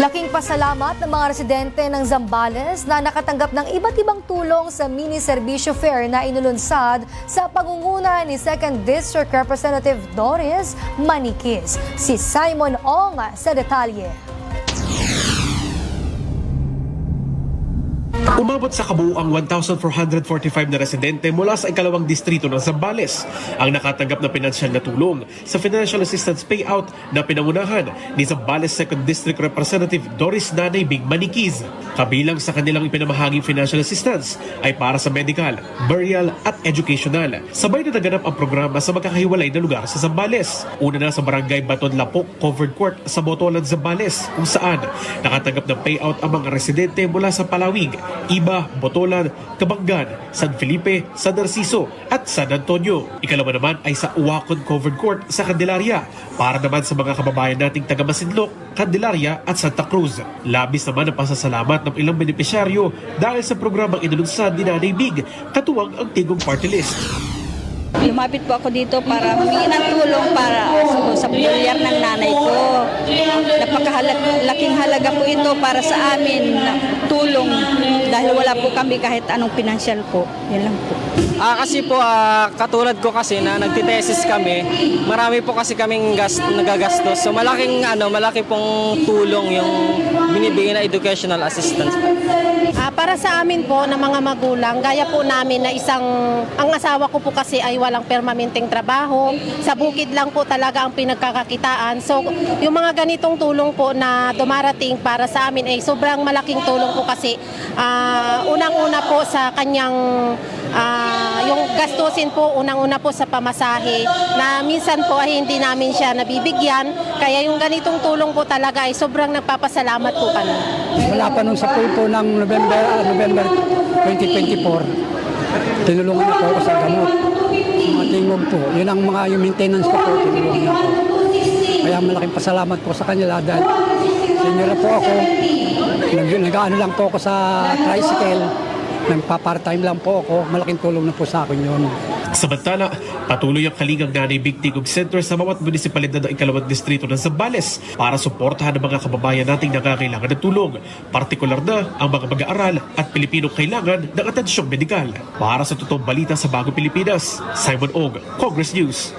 Laking pasalamat ng mga residente ng Zambales na nakatanggap ng iba't ibang tulong sa mini serbisyo fair na inulunsad sa pangunguna ni 2nd District Representative Doris Maniquis. Si Simon Ong sa detalye. Umabot sa kabuuang 1,445 na residente mula sa ikalawang distrito ng Zambales ang nakatanggap na pinansyal na tulong sa financial assistance payout na pinangunahan ni Zambales 2nd District Representative Doris Nanay Bing Maniquis. Kabilang sa kanilang ipinamahaging financial assistance ay para sa medical, burial at educational. Sabay na naganap ang programa sa magkakahiwalay na lugar sa Zambales. Una na sa barangay Baton Lapok Covered Court sa Botolan, Zambales, kung saan nakatanggap ng payout ang mga residente mula sa Palawig, Iba, Botolan, Kabanggan, San Felipe, San Narciso at San Antonio. Ikalawa naman ay sa Uwakon Covered Court sa Candelaria para naman sa mga kababayan nating taga Masinloc, Candelaria at Santa Cruz. Labis naman ang pasasalamat ng ilang benepisyaryo dahil sa programang inulunsad ni Nanay Bing, katuwang ang Tigong Party List. Lumapit po ako dito para humingi ng tulong para sa pamilyar ng nanay ko. Napakalaking halaga po ito para sa amin na tulong dahil wala po kami kahit anong pinansyal po. Yan lang po. Kasi po katulad ko kasi na nagtitesis kami, marami po kasi kaming nagagastos. So malaki pong tulong yung binibigay na educational assistance. Para sa amin po na mga magulang, gaya po namin na ang asawa ko po kasi ay walang permanenteng trabaho. Sa bukid lang po talaga ang pinagkakakitaan. So yung mga ganitong tulong po na dumarating para sa amin ay sobrang malaking tulong po kasi unang-una po sa kanyang yung gastusin po, unang-una po sa pamasahe na minsan po ay hindi namin siya nabibigyan. Kaya yung ganitong tulong po talaga ay sobrang nagpapasalamat po kami. Wala pa nung sa po ng November 2024, tinulungan ako sa gamot. Mga tingog po, yun ang yung maintenance ko po, tinulungan ako. Kaya malaking pasalamat po sa kanila dahil senior po ako, nag-ano lang po ako sa tricycle, nagpa-part-time lang po ako, malaking tulong na po sa akin yun. Samantala, patuloy ang kalingang Nanay Bing Tigong Center sa bawat munisipalidad ng ikalawang distrito ng Zambales para suportahan ang mga kababayan nating nangangailangan ng tulong, partikular na ang mga mag-aaral at Pilipinong kailangan ng atensyong medikal. Para sa totoong balita sa Bagong Pilipinas, Simon Og, Congress News.